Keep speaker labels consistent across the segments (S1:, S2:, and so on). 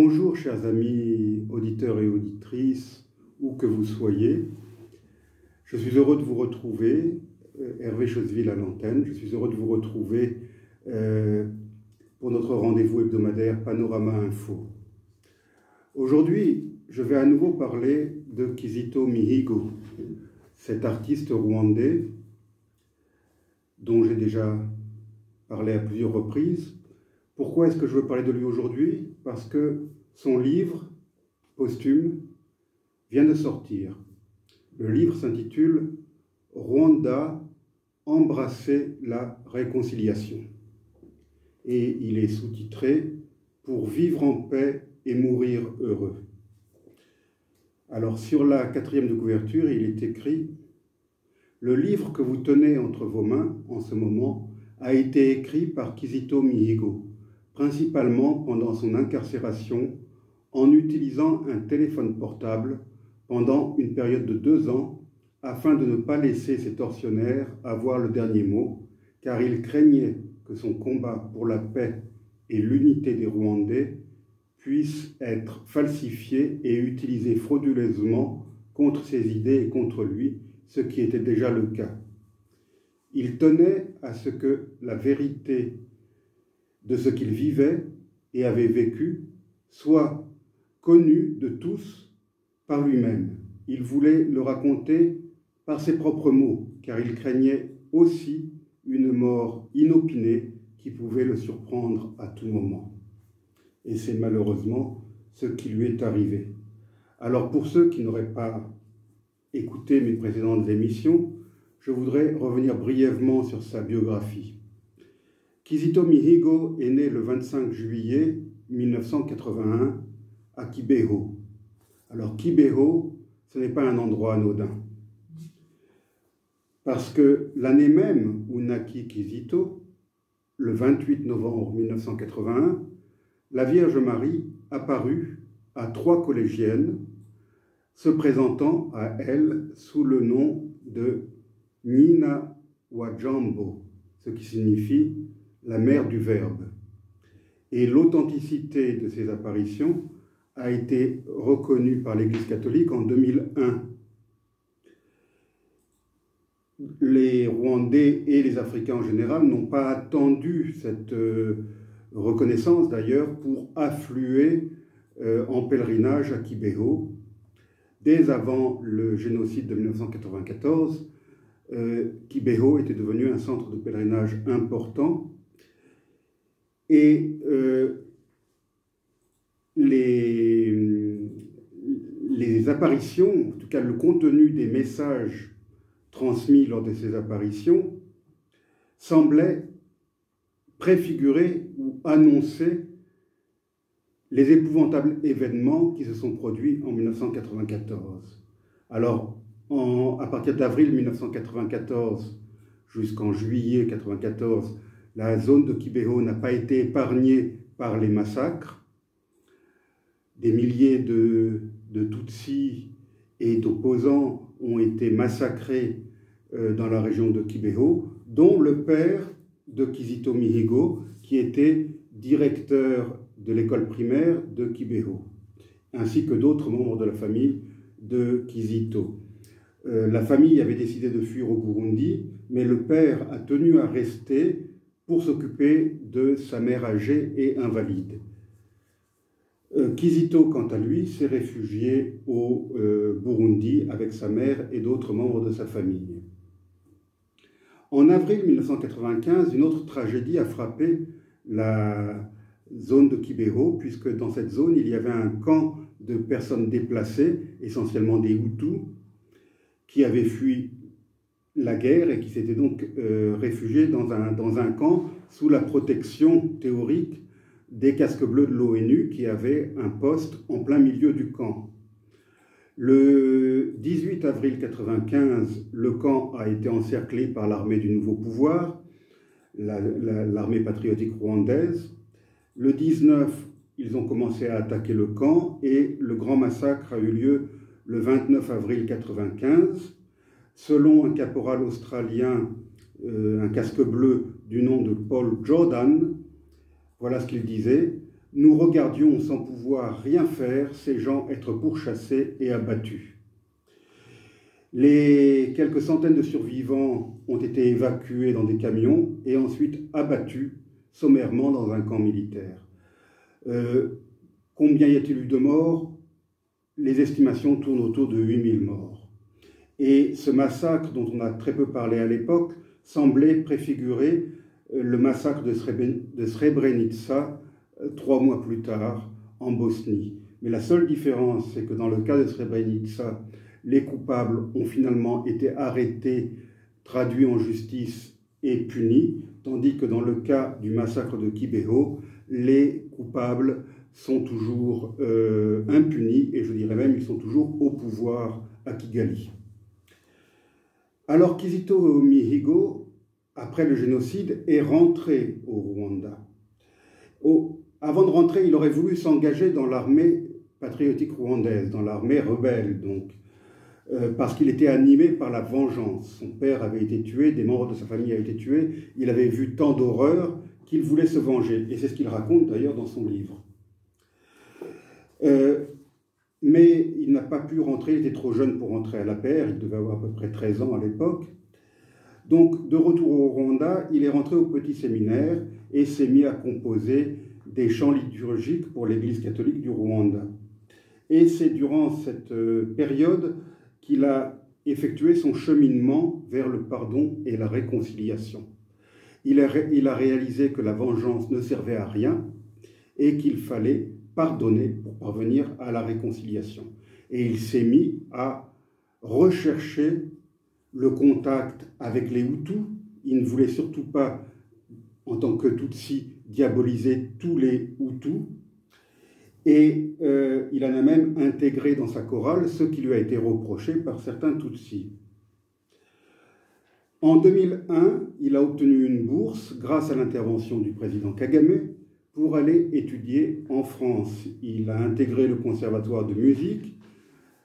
S1: Bonjour chers amis auditeurs et auditrices, où que vous soyez. Je suis heureux de vous retrouver, Hervé Choseville à l'antenne. Je suis heureux de vous retrouver pour notre rendez-vous hebdomadaire Panorama Info. Aujourd'hui, je vais à nouveau parler de Kizito Mihigo, cet artiste rwandais dont j'ai déjà parlé à plusieurs reprises. Pourquoi est-ce que je veux parler de lui aujourd'hui? Parce que son livre posthume vient de sortir. Le livre s'intitule « Rwanda, embrasser la réconciliation ». Et il est sous-titré « Pour vivre en paix et mourir heureux ». Alors sur la 4e de couverture, il est écrit « Le livre que vous tenez entre vos mains en ce moment a été écrit par Kizito Mihigo, principalement pendant son incarcération, en utilisant un téléphone portable pendant une période de 2 ans, afin de ne pas laisser ses tortionnaires avoir le dernier mot, car il craignait que son combat pour la paix et l'unité des Rwandais puisse être falsifié et utilisé frauduleusement contre ses idées et contre lui, ce qui était déjà le cas. Il tenait à ce que la vérité de ce qu'il vivait et avait vécu soit connu de tous par lui-même. Il voulait le raconter par ses propres mots, car il craignait aussi une mort inopinée qui pouvait le surprendre à tout moment. Et c'est malheureusement ce qui lui est arrivé. Alors pour ceux qui n'auraient pas écouté mes précédentes émissions, je voudrais revenir brièvement sur sa biographie. Kizito Mihigo est né le 25 juillet 1981 à Kibeho. Alors Kibeho, ce n'est pas un endroit anodin. Parce que l'année même où naquit Kizito, le 28 novembre 1981, la Vierge Marie apparut à 3 collégiennes, se présentant à elle sous le nom de Nina Wajambo, ce qui signifie la mère du Verbe. Et l'authenticité de ces apparitions a été reconnue par l'Église catholique en 2001. Les Rwandais et les Africains en général n'ont pas attendu cette reconnaissance d'ailleurs pour affluer en pèlerinage à Kibeho. Dès avant le génocide de 1994, Kibeho était devenu un centre de pèlerinage important. Et les apparitions, en tout cas le contenu des messages transmis lors de ces apparitions, semblait préfigurer ou annoncer les épouvantables événements qui se sont produits en 1994. Alors, à partir d'avril 1994 jusqu'en juillet 1994, la zone de Kibeho n'a pas été épargnée par les massacres. Des milliers de Tutsis et d'opposants ont été massacrés dans la région de Kibeho, dont le père de Kizito Mihigo, qui était directeur de l'école primaire de Kibeho, ainsi que d'autres membres de la famille de Kizito. La famille avait décidé de fuir au Burundi, mais le père a tenu à rester pour s'occuper de sa mère âgée et invalide. Kizito, quant à lui, s'est réfugié au Burundi avec sa mère et d'autres membres de sa famille. En avril 1995, une autre tragédie a frappé la zone de Kibeho, puisque dans cette zone, il y avait un camp de personnes déplacées, essentiellement des Hutus, qui avaient fui la guerre et qui s'étaient donc réfugiés dans un camp sous la protection théorique des casques bleus de l'ONU qui avaient un poste en plein milieu du camp. Le 18 avril 1995, le camp a été encerclé par l'armée du nouveau pouvoir, l'armée patriotique rwandaise. Le 19, ils ont commencé à attaquer le camp et le grand massacre a eu lieu le 29 avril 1995. Selon un caporal australien, un casque bleu du nom de Paul Jordan, voilà ce qu'il disait. nous regardions sans pouvoir rien faire ces gens être pourchassés et abattus. Les quelques centaines de survivants ont été évacués dans des camions et ensuite abattus sommairement dans un camp militaire. Combien y a-t-il eu de morts? Les estimations tournent autour de 8000 morts. Et ce massacre, dont on a très peu parlé à l'époque, semblait préfigurer le massacre de Srebrenica 3 mois plus tard en Bosnie. Mais la seule différence, c'est que dans le cas de Srebrenica, les coupables ont finalement été arrêtés, traduits en justice et punis, tandis que dans le cas du massacre de Kibeho, les coupables sont toujours impunis, et je dirais même ils sont toujours au pouvoir à Kigali. Alors Kizito Mihigo, après le génocide, est rentré au Rwanda. Avant de rentrer, il aurait voulu s'engager dans l'armée patriotique rwandaise, dans l'armée rebelle, donc, parce qu'il était animé par la vengeance. Son père avait été tué, des membres de sa famille avaient été tués, il avait vu tant d'horreurs qu'il voulait se venger, et c'est ce qu'il raconte d'ailleurs dans son livre. Mais il n'a pas pu rentrer, il était trop jeune pour rentrer à la paire, il devait avoir à peu près 13 ans à l'époque. Donc, de retour au Rwanda, il est rentré au petit séminaire et s'est mis à composer des chants liturgiques pour l'Église catholique du Rwanda. Et c'est durant cette période qu'il a effectué son cheminement vers le pardon et la réconciliation. Il a réalisé que la vengeance ne servait à rien et qu'il fallait pardonner pour parvenir à la réconciliation. Et il s'est mis à rechercher le contact avec les Hutus. Il ne voulait surtout pas, en tant que Tutsi, diaboliser tous les Hutus. Et il en a même intégré dans sa chorale ce qui lui a été reproché par certains Tutsis. En 2001, il a obtenu une bourse grâce à l'intervention du président Kagame pour aller étudier en France. Il a intégré le Conservatoire de musique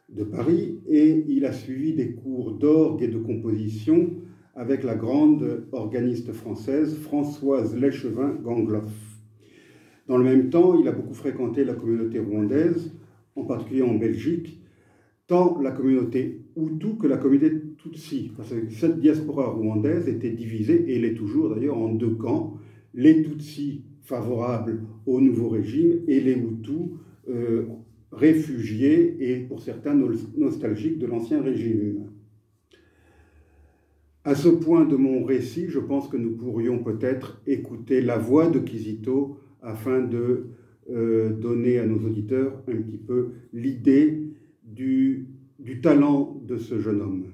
S1: de Paris et il a suivi des cours d'orgue et de composition avec la grande organiste française Françoise Léchevin-Gangloff. Dans le même temps, il a beaucoup fréquenté la communauté rwandaise, en particulier en Belgique, tant la communauté Hutu que la communauté Tutsi, parce que cette diaspora rwandaise était divisée, et elle est toujours d'ailleurs, en deux camps, les Tutsis favorables au nouveau régime et les Hutus réfugiés et pour certains nostalgiques de l'ancien régime. À ce point de mon récit, je pense que nous pourrions peut-être écouter la voix de Kizito afin de donner à nos auditeurs un petit peu l'idée du talent de ce jeune homme.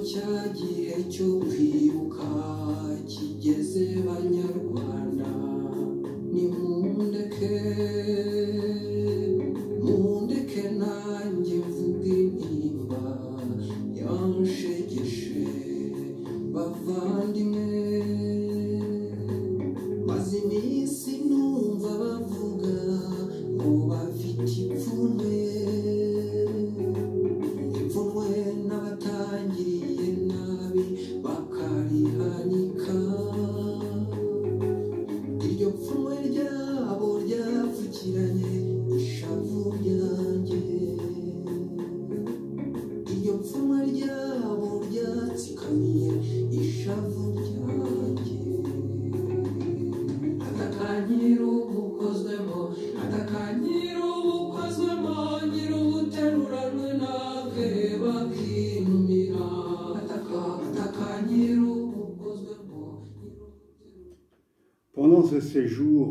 S2: cya gihe cyo kwibuka kigeze banyarwanda nimundeke nanjye mvuge intimba yanshegeshe bavandimwe maze iminsi numva bavuga ngo bafite ipfunwe n'abatangiriye nabi bakarihanika iryo pfunwe ryabo ryapfukiranye ishavu ryanjye iryo pfunwe ryabo ryatsikamiye ishavu ryanjye atakanyira ubukozwemo atakanyira ubukozwemo nyir'ubuteruranwe nabwe bakinumira atakanyira ubukozwemo.
S1: Pendant ce séjour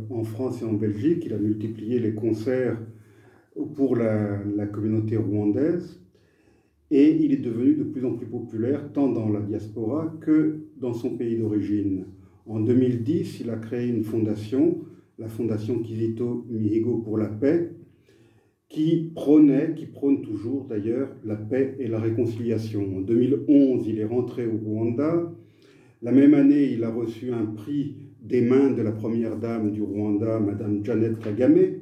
S1: en France et en Belgique, il a multiplié les concerts pour la communauté rwandaise et il est devenu de plus en plus populaire tant dans la diaspora que dans son pays d'origine. En 2010, il a créé une fondation, la Fondation Kizito Mihigo pour la paix, qui prône toujours d'ailleurs la paix et la réconciliation. En 2011, il est rentré au Rwanda. La même année, il a reçu un prix des mains de la première dame du Rwanda, Madame Janet Kagame.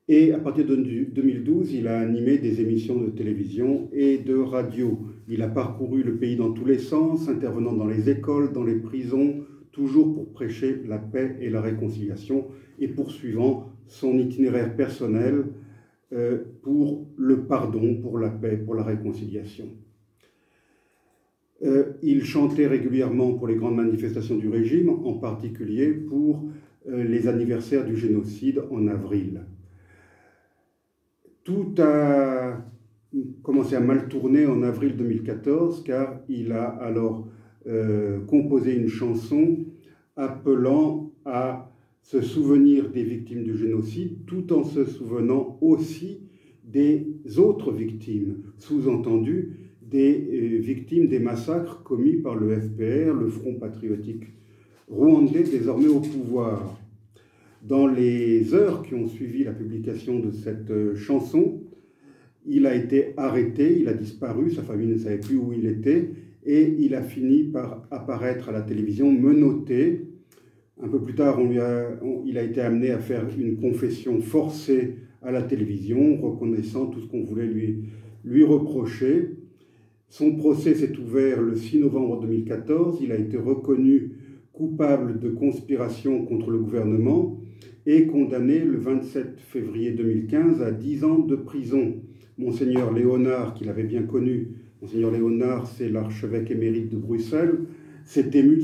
S1: Et à partir de 2012, il a animé des émissions de télévision et de radio. Il a parcouru le pays dans tous les sens, intervenant dans les écoles, dans les prisons, toujours pour prêcher la paix et la réconciliation et poursuivant son itinéraire personnel pour le pardon, pour la paix, pour la réconciliation. Il chantait régulièrement pour les grandes manifestations du régime, en particulier pour les anniversaires du génocide en avril. Tout a commencé à mal tourner en avril 2014, car il a alors composé une chanson appelant à se souvenir des victimes du génocide, tout en se souvenant aussi des autres victimes, sous-entendu des victimes des massacres commis par le FPR, le Front patriotique rwandais, désormais au pouvoir. Dans les heures qui ont suivi la publication de cette chanson, il a été arrêté, il a disparu, sa famille ne savait plus où il était, et il a fini par apparaître à la télévision menotté. Un peu plus tard, il a été amené à faire une confession forcée à la télévision, reconnaissant tout ce qu'on voulait lui reprocher. Son procès s'est ouvert le 6 novembre 2014. Il a été reconnu coupable de conspiration contre le gouvernement et condamné le 27 février 2015 à 10 ans de prison. Monseigneur Léonard, qu'il avait bien connu, Monseigneur Léonard, c'est l'archevêque émérite de Bruxelles, s'est ému de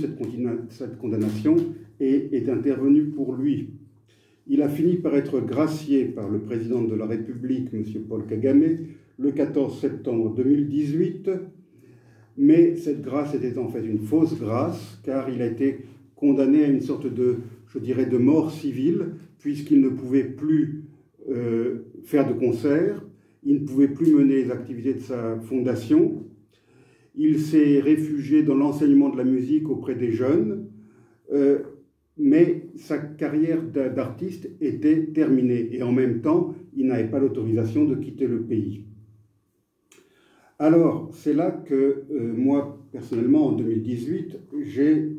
S1: cette condamnation et est intervenu pour lui. Il a fini par être gracié par le président de la République, M. Paul Kagame, le 14 septembre 2018, mais cette grâce était en fait une fausse grâce, car il a été condamné à une sorte de, je dirais, de mort civile, puisqu'il ne pouvait plus faire de concerts, il ne pouvait plus mener les activités de sa fondation, il s'est réfugié dans l'enseignement de la musique auprès des jeunes, mais sa carrière d'artiste était terminée, et en même temps, il n'avait pas l'autorisation de quitter le pays. Alors, c'est là que moi, personnellement, en 2018, j'ai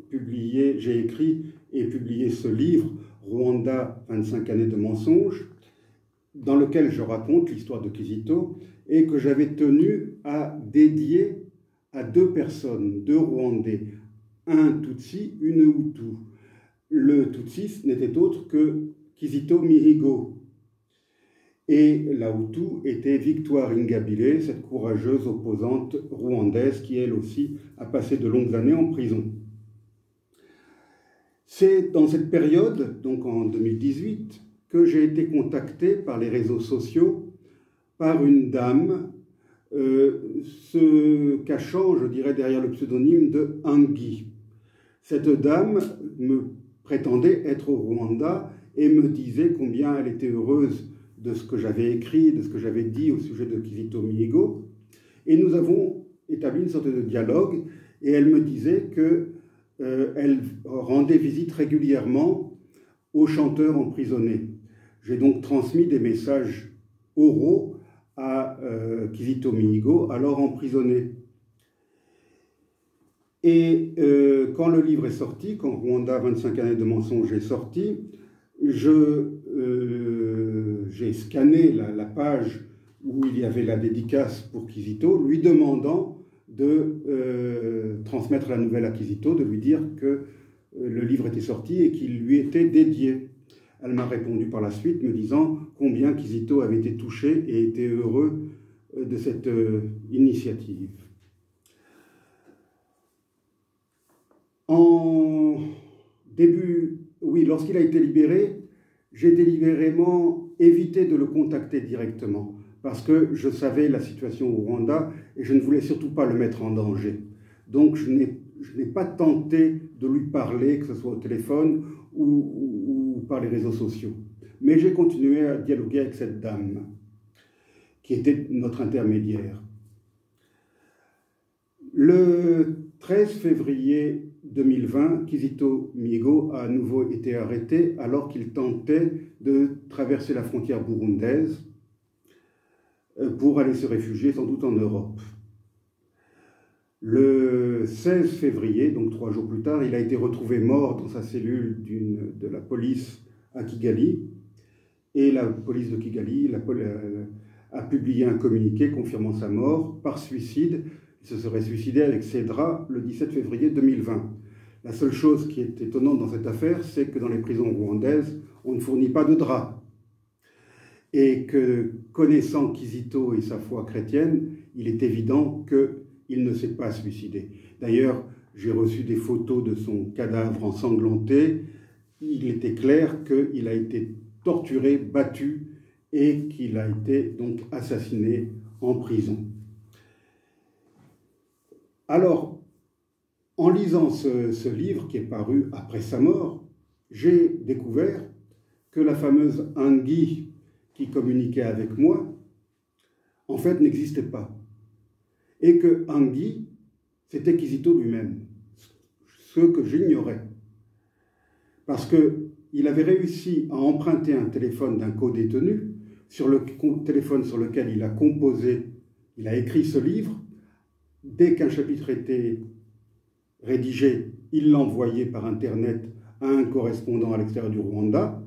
S1: écrit et publié ce livre, Rwanda, 25 années de mensonges, dans lequel je raconte l'histoire de Kizito et que j'avais tenu à dédier à deux personnes, deux Rwandais, un Tutsi, une Hutu. Le Tutsi n'était autre que Kizito Mihigo. Et la Hutu était Victoire Ingabire, cette courageuse opposante rwandaise qui, elle aussi, a passé de longues années en prison. C'est dans cette période, donc en 2018, que j'ai été contacté par les réseaux sociaux par une dame se cachant, je dirais, derrière le pseudonyme de Angi. Cette dame me prétendait être au Rwanda et me disait combien elle était heureuse de ce que j'avais écrit, de ce que j'avais dit au sujet de Kizito Mihigo. Et nous avons établi une sorte de dialogue et elle me disait qu'elle rendait visite régulièrement aux chanteurs emprisonnés. J'ai donc transmis des messages oraux à Kizito Mihigo, alors emprisonné. Et quand le livre est sorti, quand Rwanda, 25 années de mensonges est sorti, j'ai scanné la page où il y avait la dédicace pour Kizito, lui demandant de transmettre la nouvelle à Kizito, de lui dire que le livre était sorti et qu'il lui était dédié. Elle m'a répondu par la suite, me disant combien Kizito avait été touché et était heureux de cette initiative. Lorsqu'il a été libéré, j'ai délibérément évité de le contacter directement, parce que je savais la situation au Rwanda et je ne voulais surtout pas le mettre en danger. Donc je n'ai pas tenté de lui parler, que ce soit au téléphone ou par les réseaux sociaux. Mais j'ai continué à dialoguer avec cette dame, qui était notre intermédiaire. Le 13 février 2020, Kizito Mihigo a à nouveau été arrêté alors qu'il tentait de traverser la frontière burundaise pour aller se réfugier sans doute en Europe. Le 16 février, donc 3 jours plus tard, il a été retrouvé mort dans sa cellule de la police à Kigali. Et la police de Kigali a publié un communiqué confirmant sa mort par suicide. Il se serait suicidé avec ses draps le 17 février 2020. La seule chose qui est étonnante dans cette affaire, c'est que dans les prisons rwandaises, on ne fournit pas de draps. Et que, connaissant Kizito et sa foi chrétienne, il est évident qu'il ne s'est pas suicidé. D'ailleurs, j'ai reçu des photos de son cadavre ensanglanté. Il était clair qu'il a été torturé, battu, et qu'il a été donc assassiné en prison. Alors, en lisant ce livre qui est paru après sa mort, j'ai découvert que la fameuse Anguille qui communiquait avec moi, en fait, n'existait pas. Et que Anguille, c'était Kizito lui-même, ce que j'ignorais. Parce qu'il avait réussi à emprunter un téléphone d'un co-détenu, sur le téléphone sur lequel il a écrit ce livre. Dès qu'un chapitre était rédigé, il l'envoyait par Internet à un correspondant à l'extérieur du Rwanda.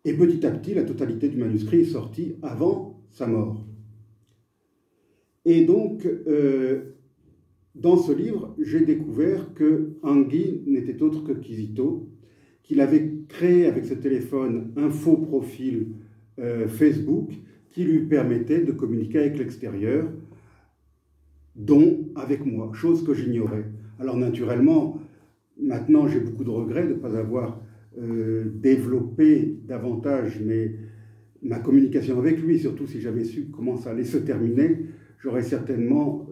S1: Et petit à petit, la totalité du manuscrit est sortie avant sa mort. Et donc, dans ce livre, j'ai découvert que Anguille n'était autre que Kizito, qu'il avait créé avec ce téléphone un faux profil Facebook qui lui permettait de communiquer avec l'extérieur, dont avec moi, chose que j'ignorais. Alors naturellement, maintenant j'ai beaucoup de regrets de ne pas avoir développé davantage ma communication avec lui, surtout si j'avais su comment ça allait se terminer, j'aurais certainement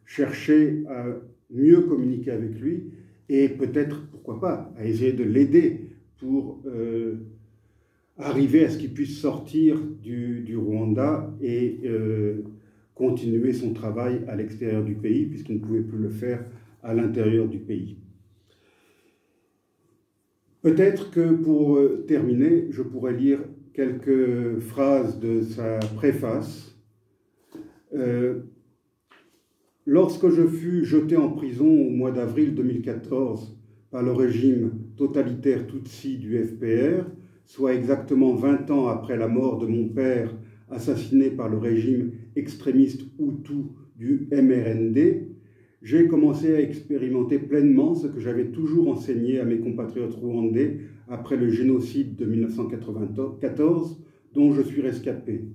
S1: cherché à mieux communiquer avec lui et peut-être, pourquoi pas, à essayer de l'aider pour arriver à ce qu'il puisse sortir du Rwanda et continuer son travail à l'extérieur du pays, puisqu'il ne pouvait plus le faire à l'intérieur du pays. Peut-être que pour terminer, je pourrais lire quelques phrases de sa préface. Lorsque je fus jeté en prison au mois d'avril 2014 par le régime totalitaire Tutsi du FPR, soit exactement 20 ans après la mort de mon père assassiné par le régime extrémiste Hutu du MRND, j'ai commencé à expérimenter pleinement ce que j'avais toujours enseigné à mes compatriotes rwandais après le génocide de 1994, dont je suis rescapé.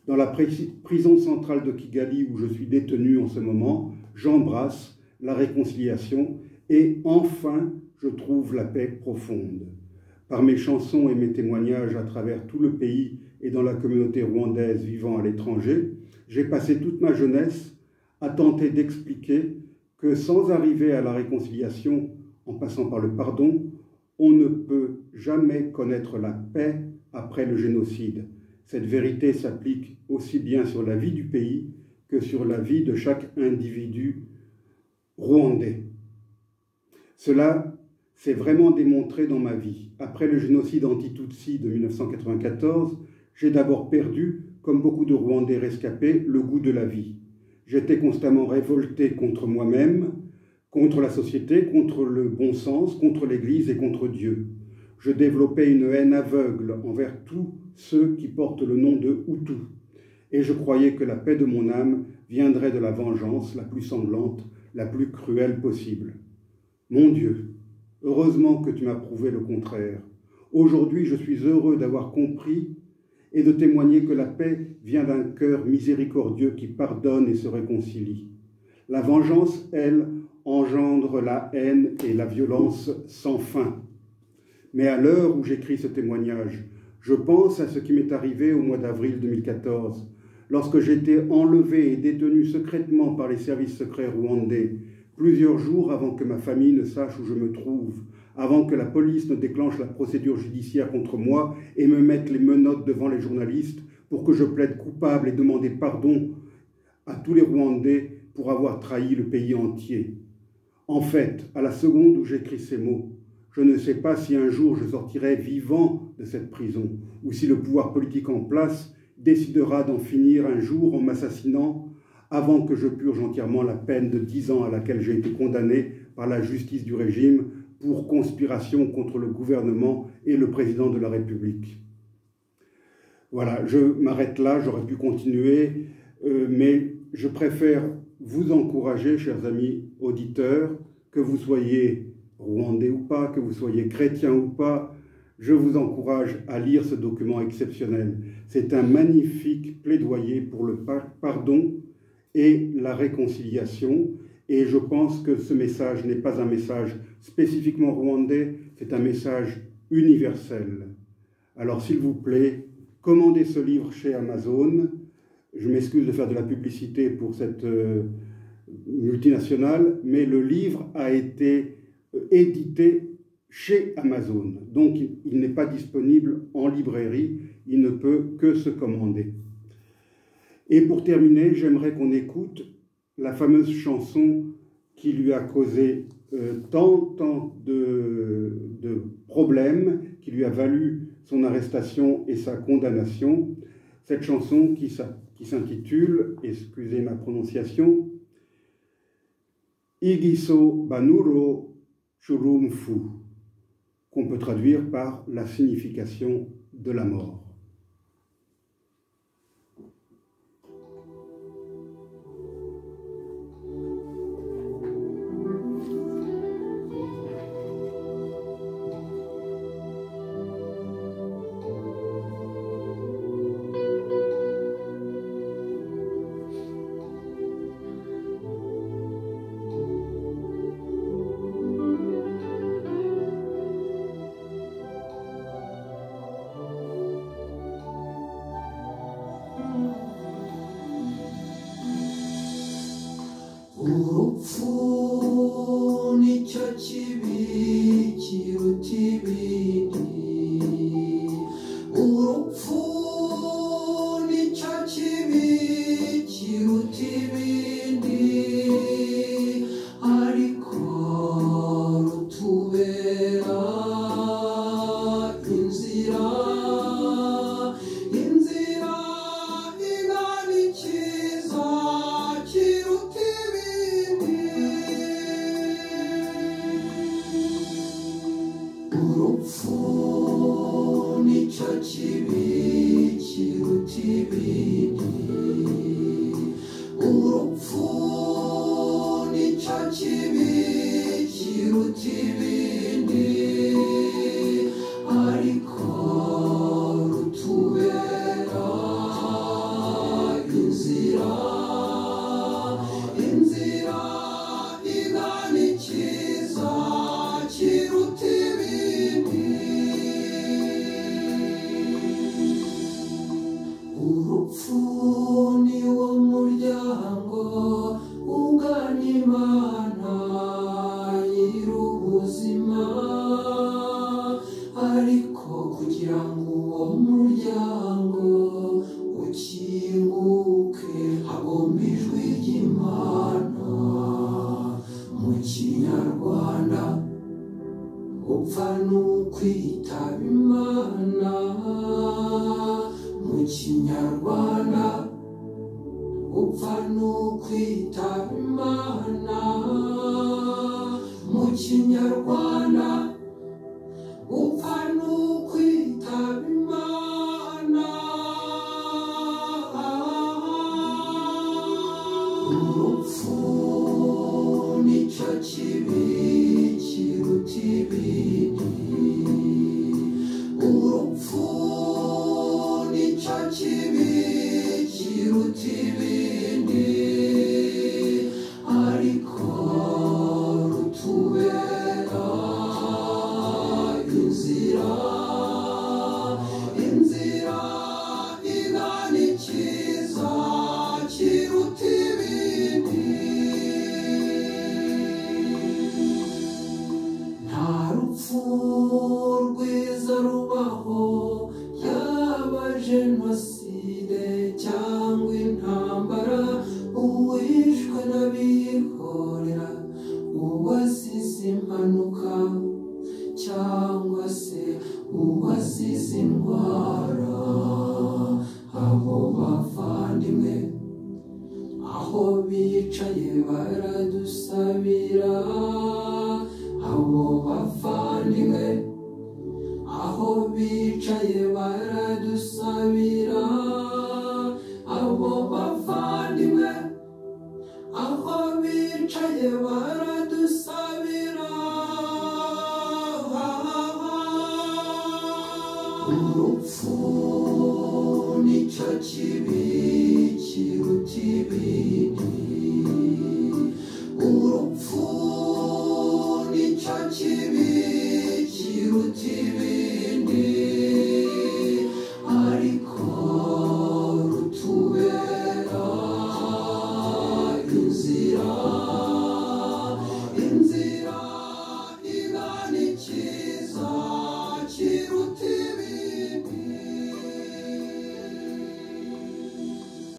S1: Dans la prison centrale de Kigali où je suis détenu en ce moment, j'embrasse la réconciliation et enfin je trouve la paix profonde. Par mes chansons et mes témoignages à travers tout le pays et dans la communauté rwandaise vivant à l'étranger, j'ai passé toute ma jeunesse à tenter d'expliquer que sans arriver à la réconciliation en passant par le pardon, on ne peut jamais connaître la paix après le génocide. Cette vérité s'applique aussi bien sur la vie du pays que sur la vie de chaque individu rwandais. Cela s'est vraiment démontré dans ma vie. Après le génocide anti-Tutsi de 1994, j'ai d'abord perdu, comme beaucoup de Rwandais rescapés, le goût de la vie. J'étais constamment révolté contre moi-même, contre la société, contre le bon sens, contre l'Église et contre Dieu. Je développais une haine aveugle envers tous ceux qui portent le nom de Hutu. Et je croyais que la paix de mon âme viendrait de la vengeance la plus sanglante, la plus cruelle possible. Mon Dieu, heureusement que tu m'as prouvé le contraire. Aujourd'hui, je suis heureux d'avoir compris et de témoigner que la paix vient d'un cœur miséricordieux qui pardonne et se réconcilie. La vengeance, elle, engendre la haine et la violence sans fin. Mais à l'heure où j'écris ce témoignage, je pense à ce qui m'est arrivé au mois d'avril 2014, lorsque j'étais enlevé et détenu secrètement par les services secrets rwandais, plusieurs jours avant que ma famille ne sache où je me trouve, avant que la police ne déclenche la procédure judiciaire contre moi et me mette les menottes devant les journalistes pour que je plaide coupable et demander pardon à tous les Rwandais pour avoir trahi le pays entier. En fait, à la seconde où j'écris ces mots, je ne sais pas si un jour je sortirai vivant de cette prison, ou si le pouvoir politique en place décidera d'en finir un jour en m'assassinant avant que je purge entièrement la peine de 10 ans à laquelle j'ai été condamné par la justice du régime pour conspiration contre le gouvernement et le président de la République. Voilà, je m'arrête là, j'aurais pu continuer, mais je préfère vous encourager, chers amis auditeurs, que vous soyez rwandais ou pas, que vous soyez chrétien ou pas, je vous encourage à lire ce document exceptionnel. C'est un magnifique plaidoyer pour le pardon et la réconciliation. Et je pense que ce message n'est pas un message spécifiquement rwandais, c'est un message universel. Alors s'il vous plaît, commandez ce livre chez Amazon. Je m'excuse de faire de la publicité pour cette multinationale, mais le livre a été édité chez Amazon. Donc il n'est pas disponible en librairie, il ne peut que se commander. Et pour terminer, j'aimerais qu'on écoute la fameuse chanson qui lui a causé tant de problèmes, qui lui a valu son arrestation et sa condamnation. Cette chanson qui s'intitule, excusez ma prononciation, Igiso Banuro Churumfu, qu'on peut traduire par la signification de la mort.
S2: urupfu nicyo kibi kiruta ibindi, urupfu nicyo kibi kiruta ibindi, ariko rutubera inzira igana ikiza kiruta urupfu nicyo kibi kiruta ibindi, urupfu nicyo kibi kiruta ibindi, ariko rutubera inzira igana ikiza kiruta urupfu ni wo muryango ugana Imana nyir'ubuzima, ariko kugira ngo uwo muryango ukinguke hagomba ijwi ry'Imana. Mu Kinyarwanda upfa n'ukwitaba Imana, mu Kinyarwanda upfa n'ukwitaba Imana, mu Kinyarwanda upfa n'ukwitaba Imana. Urupfu nicyo kibi kiruta ibindi, urupfu nicyo kibi kiruta ibindi, ariko rutubera inzira igana ikiza kiruta ibindi. Nta rupfu rwiza rubaho, yaba jenoside cyangwa intambara, uwishwe n'abikorera, uwa uwasize impanuka cyangwa se uwasize indwara. Abo bavandimwe aho bicaye baradusabira. Abo bavandimwe aho bicaye baradusabira. Abo bavandimwe aho bicaye baradusabira. Urupfu nicyo kibi kiruta ibindi. Urupfu nicyo kibi kiruta